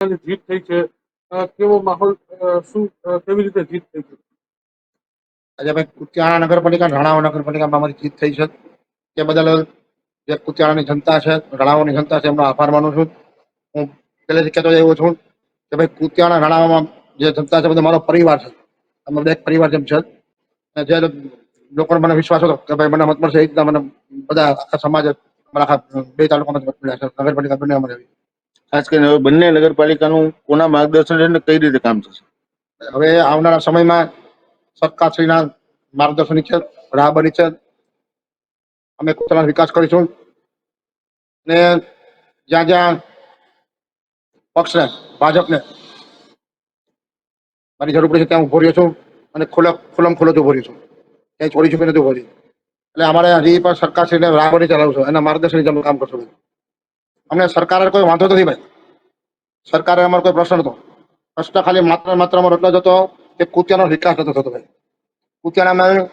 જીત થઈ છે, કેવો માહોલ, શું, કેવી રીતે જીત થઈ છે? આજે ભાઈ કુતિયાણા નગરપાલિકા રાણાવા નગરપાલિકામાં અમારી જીત થઈ છે. તે બદલ જે કુતિયાણાની જનતા છે, રાણાવાની જનતા છે, એમનો આભાર માનું છું. હું પહેલેથી કહેતો એવો છું કે ભાઈ કુતિયાણા રાણાવામાં જે જનતા છે બધો મારો પરિવાર છે. અમે બધા એક પરિવાર જેમ છે. અને જે લોકોને મને વિશ્વાસ હતો કે ભાઈ મને મત મળશે એ રીતના મને બધા આખા સમાજ આખા બે તાલુકામાં મત મળ્યા છે. નગરપાલિકા બંને અમારે ખાસ કરીને હવે બંને નગરપાલિકાનું કોના માર્ગદર્શન હેઠળ કઈ રીતે કામ થશે? હવે આવનારા સમયમાં સરકારશ્રીના માર્ગદર્શન નીચે રાહ નીચે અમે કુતિયાણાનો વિકાસ કરીશું. ને જ્યાં જ્યાં પક્ષને, ભાજપને મારી જરૂર પડે છે ત્યાં ઉભો રહ્યો છું અને ખુલ્લમ ખુલ્લો ઉભો રહ્યો છું. ક્યાંય છોડી છૂપી નથી ઉભો રહ્યો. એટલે અમારે હજી પણ સરકારશ્રીને રાહબરી ચલાવશું, એના માર્ગદર્શન નીચે કામ કરશું. અમને સરકાર કોઈ વાંધો નથી ભાઈ. સરકારે અમારો કોઈ પ્રશ્ન નતો. પ્રશ્ન ખાલી માત્ર અમારો એટલો જ હતો કે કુતિયાનો વિકાસ નતો થતો ભાઈ. કુતિયાણામાં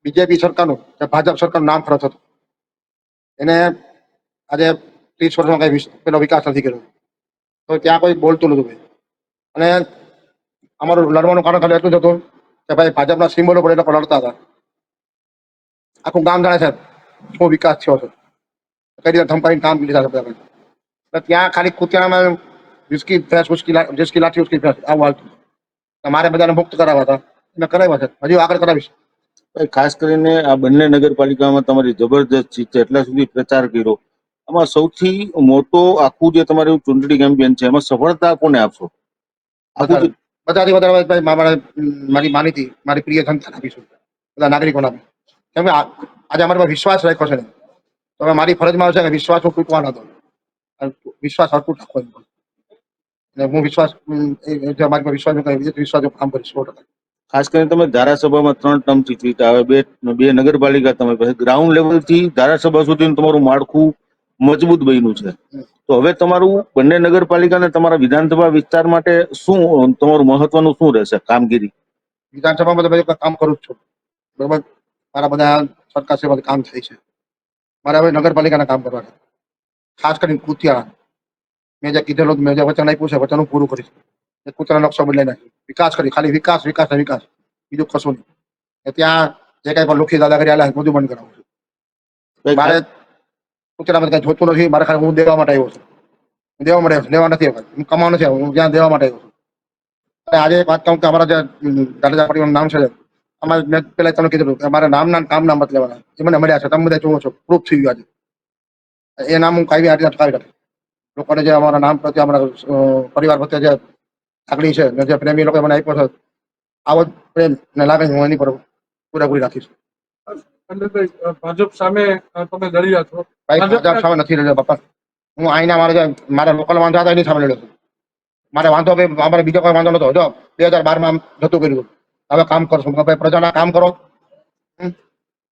બીજેપી સરકારનું કે ભાજપ સરકારનું નામ ખરાબ થતું. એને આજે 30 વર્ષમાં કઈ પેલો વિકાસ નથી કર્યો. તો ત્યાં કોઈ બોલતું નતું ભાઈ. અને અમારું લડવાનું કારણ ખાલી એટલું જ હતું કે ભાઈ ભાજપના સિમ્બોલો પર એ લોકો લડતા હતા. આખું ગામ જાણે છે શું વિકાસ થયો છે, કઈ રીતે ધમકાઈને કામ લીધા છે બધા. ત્યાં ખાલી કુતિયાણામાં જિસકી લાઠી ઉસકી ભેંસ આવું હાલતું. મારે બધાને મુક્ત કરાવવા હતા, મેં કરાવ્યા છે, હજી આગળ કરાવીશ. ખાસ કરીને આ બંને નગરપાલિકામાં તમારી જબરદસ્ત જીત છે, એટલા સુધી પ્રચાર કર્યો. આમાં સૌથી મોટો આખું જે તમારું ચૂંટણી કેમ્પેન છે એમાં સફળતા કોને આપશો? બધાથી વધારે ભાઈ મારી માનીતી મારી પ્રિય જનતાને આપીશું, બધા નાગરિકોને આપીશું. કેમ કે આજે અમારી પર વિશ્વાસ રાખ્યો છે ને, તો મારી ફરજમાં છે કે વિશ્વાસ હું તૂટવાનો હતો. વિશ્વાસ અતૂટ રાખવો. હું વિશ્વાસ મારી પર વિશ્વાસ કામ કરીશ 100%. ખાસ કરીને તમે ધારાસભામાં 3 ટર્મથી જીતા, હવે બે નગરપાલિકા તમે ગ્રાઉન્ડ લેવલથી ધારાસભા સુધી તમારું માળખું મજબૂત બન્યું છે. તો હવે તમારું બંને નગરપાલિકા અને તમારા વિધાનસભા વિસ્તાર માટે શું તમારું મહત્વનું શું રહેશે કામગીરી? વિધાનસભામાં તો ભાઈ કામ કરું જ છું, બરોબર. મારા બધા સરકાર સેવા કામ થાય છે. મારે હવે નગરપાલિકાના કામ કરવા છે. ખાસ કરીને કુતિયાણા મેં જે કીધેલું, મેં જે વચન આપ્યું છે, વચન હું પૂરું કરીશ. કુતિયાણા નકશો બદલાઈ નાખ્યો, વિકાસ કરી, ખાલી વિકાસ વિકાસ ને વિકાસ, બીજું કશું નહીં. ત્યાં જે કઈ પણ લુખી દાદાગીરી આલે બધું બંધ કરાવું છું. મારે કુતિયાણામાં કઈ જોતું નથી. મારે ખાલી હું દેવા માટે આવ્યો છું. હું દેવા માટે આવ્યો, લેવા નથી આવ્યો. હું કમાવા નથી આવ્યો, હું જ્યાં દેવા માટે આવ્યો છું. આજે વાત કહું કે અમારા જે જાડેજા પરિવારનું નામ છે, અમારે મેં પેલા તમને કીધું કે મારા નામના કામના મત લેવાના એ મને મળ્યા છે. તમે બધા જોવો છો, પ્રૂફ થઈ ગયું આજે. એ નામ હું કાઢી અટકાવી રાખીશ. લોકોને જે અમારા નામ પ્રત્યે, અમારા પરિવાર પ્રત્યે જે લાગણી છે, જે પ્રેમી લોકો મને આપ્યો છે, આવો જ પ્રેમ ને લાગણી હું એની પર પૂરેપૂરી રાખીશ. ભાજપ સામે તમે લડ્યા છો? ભાઈ ભાજપ સામે નથી લડ્યો બાપા. હું આઈના મારા લોકલ વાંધો હતા એની સામે લડ્યો છું. મારે વાંધો અમારે બીજો કોઈ વાંધો નતો. જો 2012માં જતું કર્યું, હવે કામ કરશું. ભાઈ પ્રજાના કામ કરો,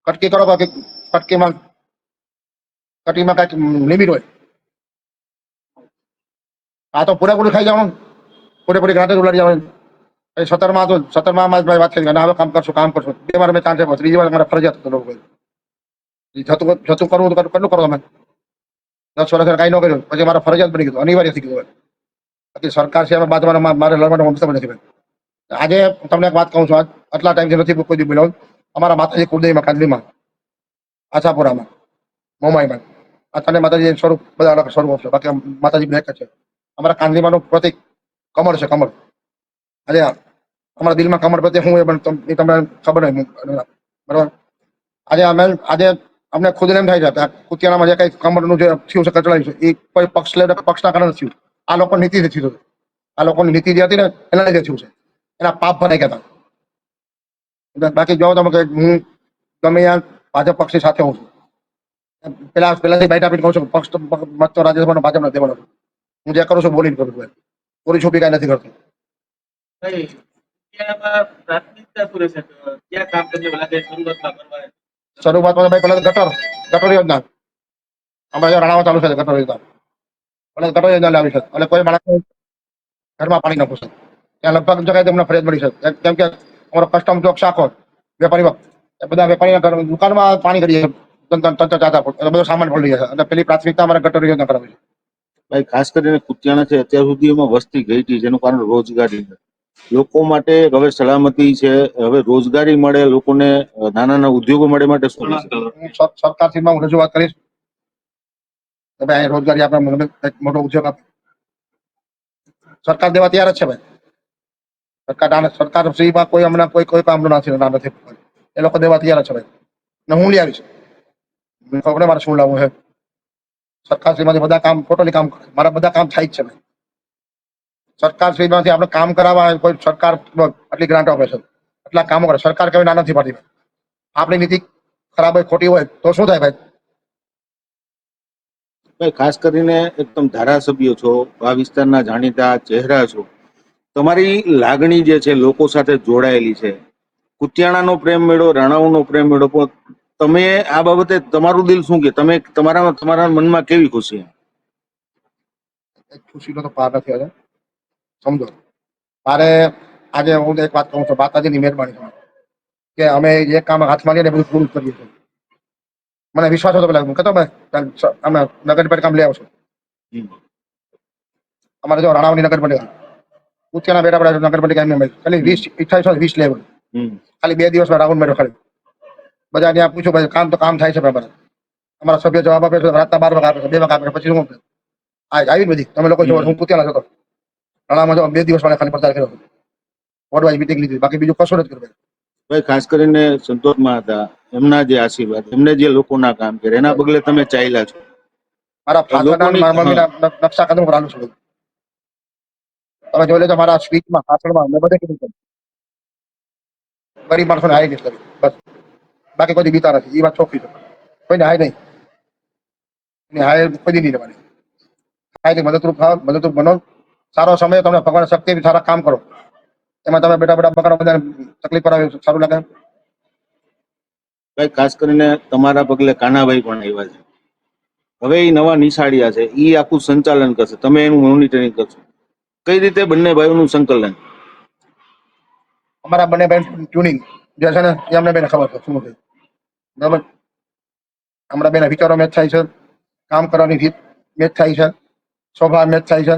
કટકી કરો. બાકી કટકીમાં કઈક લિમિટ હોય. આ તો પૂરેપૂરી ખાઈ જવાનું, પૂરેપૂરી રાતે ઉલાડી જવાનું. 17માં વાત કરી હવે કામ કરશું, કામ કરશું. 2 વાર મેં ચાન્સ આપ્યો, 3જી વાર મારા ફરજિયાત હતો લોકો જતું કરવું તો કેટલું કરો તમે? 10 વર્ષ કઈ ન કર્યું પછી મારા ફરજિયાત બની ગયું, અનિવાર્ય થઈ ગયું. બાકી સરકાર છે બાજુમાં મારે લડવાનો મતલબ નથી. આજે તમને એક વાત કહું છું, આટલા ટાઈમથી નથી કોઈ દી બોલ્યો. અમારા માતાજી કુલદેવીમાં કાંદલીમાં, આશાપુરામાં, મોમાઈમાં આ તને માતાજી સ્વરૂપ બધા અલગ સ્વરૂપ છે. બાકી માતાજી એક જ છે. અમારા કાંદલીમાનું પ્રતિક કમળ છે, કમળ. આજે અમારા દિલમાં કમળ પ્રત્યે શું એ તમને ખબર નહીં, બરાબર. આજે અમને ખુદ એમ થાય છે કુતિયાણામાં જે કઈ કમળનું જે થયું છે, કચડાયું છે, એ કોઈ પક્ષના કારણે થયું. આ લોકો નીતિ નથી થયું. આ લોકોની નીતિ જે હતી ને એના લીધે થયું છે. એના પાપ ભરાઈ ગયા હતા. બાકી જો તમે કે હું ગમે ત્યાં ભાજપ પક્ષની સાથે હું છું. પેલાથી બેઠા પીઠ કહું છું, પક્ષ મત તો રાજ્યસભાનો ભાજપનો દેવાનો. હું જે કરું છું બોલીને કરું છું, પૂરી છૂપી કઈ નથી કરતો. શરૂઆતમાં ભાઈ પેલા ગટર યોજના અમારે રાણાવા ચાલુ છે. ગટર યોજના ગટર યોજના લાવી છે. એટલે કોઈ માણસ ઘરમાં પાણી ન પૂછે ત્યાં લગભગ જગ્યાએ તમને ફરિયાદ મળી છે. કેમ કે અમારો કસ્ટમ ચોક શાખો વેપારી બધા વેપારીના દુકાનમાં પાણી કરીએ, તંત્ર ચાતા બધો સામાન પડી જાય છે. અને પેલી પ્રાથમિકતા અમારે ગટર યોજના કરાવી છે. ભાઈ ખાસ કરીને કુતિયાણા છે અત્યાર સુધી એમાં વસ્તી ઘટી જેનું કારણ રોજગારી છે. લોકો માટે હવે સલામતી છે, હવે રોજગારી મળે લોકોને, નાના નાના ઉદ્યોગો મળે માટે શું છે? હું સરકારશ્રીમાં હું રજૂઆત કરીશ કે ભાઈ અહીં રોજગારી આપણે એક મોટો ઉદ્યોગ આપે. સરકાર દેવા તૈયાર જ છે ભાઈ. સરકાર શ્રીમાં કોઈ હમણાં કોઈ કામનું નથી. એ લોકો દેવા તૈયાર જ છે ભાઈ. ને હું લઈ આવીશ. મને ખબર પડે મારે શું લાવવું છે. સરકાર શ્રીમાંથી બધા કામ ટોટલી કામ કરે. મારા બધા કામ થાય જ છે ભાઈ. સરકાર શ્રીમાંથી આપણે કામ કરાવવા કોઈ સરકાર આટલી ગ્રાન્ટ આપે છે, એટલા કામો કરે. સરકાર કઈ ના નથી પાડતી. આપણી નીતિ ખરાબ હોય, ખોટી હોય તો શું થાય ભાઈ? ભાઈ ખાસ કરીને એકદમ ધારાસભ્ય છો, આ વિસ્તારના જાણીતા ચહેરા છો, તમારી લાગણી જે છે લોકો સાથે જોડાયેલી છે. કુતિયાણાનો પ્રેમ મેળો, રાણાઓનો પ્રેમ મેળો, પણ તમે આ બાબતે તમારું દિલ શું કે તમે તમારા મનમાં કેવી ખુશી? ખુશીનો તો પાર નથી આજે. સમજો મારે આજે હું એક વાત કહું છું, માતાજીની મહેરબાની છે કે અમે જે કામ હાથમાં લઈએ ને બધું પૂરું કરીએ છીએ. મને વિશ્વાસ હતો પેલા હું કહેતો અમે નગરપાલિકા લઈ આવશું. અમારે જો રાણાવની નગરપાલિકા કુતિયાણા બેઠા પડે નગરપાલિકા એમને ખાલી 28 લેવલ ખાલી 2 દિવસમાં રાઉન્ડ મેળવ્યો. ખાલી બધા ત્યાં પૂછ્યું ભાઈ કામ તો કામ થાય છે બરાબર. અમારા સભ્ય જવાબ આપે છે રાતના 12 વાગે આપે છે, 2 વાગે આપે છે, પછી શું આવી બધી તમે લોકો જો હું કુતિયાણા હતો રાણામાં જો 2 દિવસ વાળા ખાલી પ્રચાર કર્યો. વોર્ડ મીટિંગ લીધી, બાકી બીજું કશું નથી કર્યું. ભાઈ ખાસ કરીને સંતોષમાં હતા એમના જે આશીર્વાદ, એમને જે લોકોના કામ કર્યા એના પગલે તમે ચાલ્યા છો. મારા ફાધરના મારા મમ્મીના નકશા કદમ રાલું છું. તમે જોઈ લેજો મારા સ્પીચમાં ભાષણમાં મેં બધે કીધું છે ગરીબ માણસોને હાય નહીં કરી બસ. બાકી કોઈ બીતા નથી. એ વાત ચોખ્ખી છે. કોઈને હાય નહીં. એની હાય કોઈ નહીં લેવાની. હાય મદદરૂપ બનો. સારો સમય તમને ભગવાન શક્તિ સારા કામ કરો. એમાં તમે બેટા બકરા બધા તકલીફ કરાવે સારું લાગે. ભાઈ ખાસ કરીને તમારા પગલે કાનાભાઈ પણ આવ્યા છે. હવે એ નવા નિશાળિયા છે, એ આખું સંચાલન કરશે, તમે એનું મોનિટરિંગ કરશો. કઈ રીતે બંને ભાઈઓનું સંકલન? અમારા બંને બેન ટ્યુનિંગ જે છે ને એ અમને બેને ખબર છે શું છે બરાબર. હમણાં બેના વિચારો મેચ થાય છે, કામ કરવાની રીત મેચ થાય છે, સ્વભાવ મેચ થાય છે,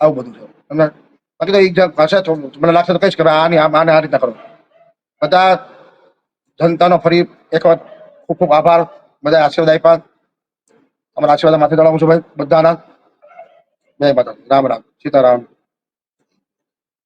આવું બધું છે. તમને બાકી તો એક હશે તો મને લાગશે તો કહીશ કે આને આ રીતના કરો. બધા જનતાનો ફરી એક વાર ખૂબ ખૂબ આભાર. બધા આશીર્વાદ આપ્યા. અમારા આશીર્વાદ માથે ચડાવું છું ભાઈ બધાના. જય માતા, રામ રામ, સીતારામ.